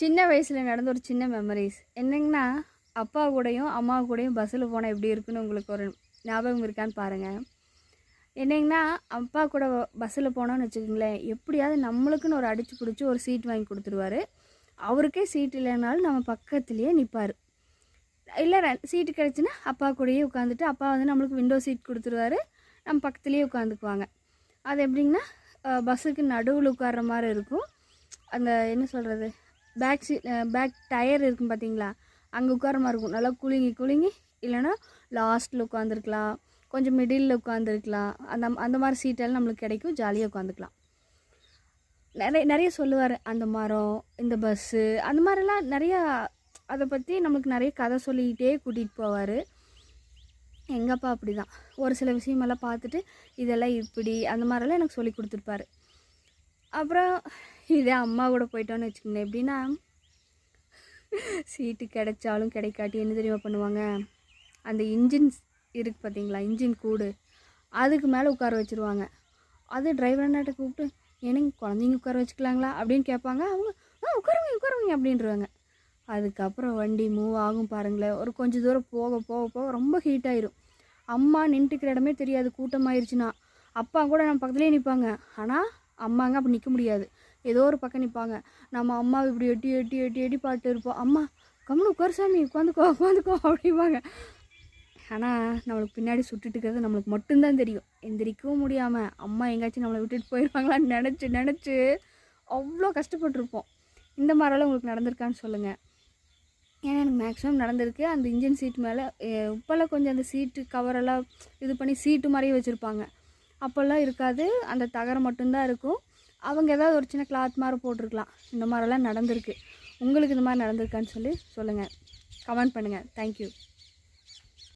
சின்ன வயசில் நடந்த ஒரு சின்ன மெமரிஸ் என்னங்கன்னா, அப்பா கூடயும், அம்மா கூடயும் பஸ்ஸில் போனால் எப்படி இருக்குன்னு உங்களுக்கு ஒரு ஞாபகம் இருக்கான்னு பாருங்கள். என்னங்கன்னா, அப்பா கூட பஸ்ஸில் போனோன்னு வச்சுக்கோங்களேன், எப்படியாவது நம்மளுக்குன்னு ஒரு அடித்து பிடிச்சி ஒரு சீட் வாங்கி கொடுத்துருவாரு. அவருக்கே சீட் இல்லைனாலும் நம்ம பக்கத்துலேயே நிற்பார். இல்லை சீட்டு கிடச்சின்னா அப்பா கூடயே உட்காந்துட்டு, அப்பா வந்து நம்மளுக்கு விண்டோ சீட் கொடுத்துருவாரு. நம்ம பக்கத்துலேயே உட்காந்துக்குவாங்க. அது எப்படிங்கன்னா, பஸ்ஸுக்கு நடுவில் உட்கார்ற மாதிரி இருக்கும். அந்த என்ன சொல்கிறது, பேக் டயர் இருக்கும் பார்த்தீங்களா, அங்கே உட்கார மாதிரி இருக்கும். நல்லா குலுங்கி குலுங்கி, இல்லைன்னா லாஸ்ட்டில் உட்காந்துருக்கலாம், கொஞ்சம் மிடில் உட்காந்துருக்கலாம். அந்த மாதிரி சீட்டெல்லாம் நம்மளுக்கு கிடைக்கும். ஜாலியாக உட்காந்துக்கலாம். நிறைய சொல்லுவார், அந்த மரம், இந்த பஸ்ஸு, அந்த மாதிரிலாம் நிறையா அதை பற்றி நம்மளுக்கு நிறைய கதை சொல்லிக்கிட்டே கூட்டிகிட்டு போவார். எங்கள் அப்பா அப்படி தான். ஒரு சில விஷயமெல்லாம் பார்த்துட்டு இதெல்லாம் இப்படி அந்த மாதிரிலாம் எனக்கு சொல்லி கொடுத்துருப்பாரு. அப்புறம் இதே அம்மா கூட போயிட்டோன்னு வச்சுக்கோங்க, எப்படின்னா சீட்டு கிடைச்சாலும் கிடைக்காட்டி என்ன தெரியுமா பண்ணுவாங்க, அந்த இன்ஜின்ஸ் இருக்குது பார்த்தீங்களா, இன்ஜின் கூடு, அதுக்கு மேலே உட்கார வச்சுருவாங்க. அது டிரைவர் அண்ணாட்ட கூப்பிட்டு, எனக்கு குழந்தைங்க உட்கார வச்சுக்கலாங்களா அப்படின்னு கேட்பாங்க. அவங்க உட்காருவீங்க உட்காருவீங்க அப்படின்றாங்க. அதுக்கப்புறம் வண்டி மூவ் ஆகும் பாருங்களேன். ஒரு கொஞ்சம் தூரம் போக போக போக ரொம்ப ஹீட் ஆயிரும். அம்மா நின்றுக்கிற இடமே தெரியாது கூட்டமாயிருச்சுன்னா. அப்பா கூட நம்ம பக்கத்துலேயே நிற்பாங்க. ஆனால் அம்மாங்க அப்படி நிற்க முடியாது, ஏதோ ஒரு பக்கம் நிற்பாங்க. நம்ம அம்மா இப்படி எட்டி எட்டி எட்டி எட்டி பாட்டு இருப்போம். அம்மா கம்முனு உட்காரு சாமி, உட்காந்துக்கோ உட்காந்துக்கோ அப்படிம்பாங்க. ஆனால் நம்மளுக்கு பின்னாடி சுட்டுட்டு இருக்கிறது நம்மளுக்கு மட்டும்தான் தெரியும். எந்திரிக்கவும் முடியாமல் அம்மா எங்கேயாச்சும் நம்மளை விட்டுட்டு போயிடுவாங்களான்னு நினச்சி அவ்வளோ கஷ்டப்பட்டுருப்போம். இந்த மாதிரிலாம் உங்களுக்கு நடந்திருக்கான்னு சொல்லுங்கள். ஏன்னா எனக்கு மேக்ஸிமம் நடந்திருக்கு. அந்த இன்ஜின் சீட் மேலே இப்போல்லாம் கொஞ்சம் அந்த சீட்டு கவரெல்லாம் இது பண்ணி சீட்டு மாதிரியே வச்சுருப்பாங்க. அப்போல்லாம் இருக்காது, அந்த தகரம் மட்டும்தான் இருக்கும். அவங்க ஏதாவது ஒரு சின்ன கிளாத் மாதிரி போட்டிருக்கலாம். இந்த மாதிரிலாம் நடந்திருக்கு. உங்களுக்கு இந்த மாதிரி நடந்திருக்கான்னு சொல்லுங்கள். கமெண்ட் பண்ணுங்கள். தேங்க்யூ.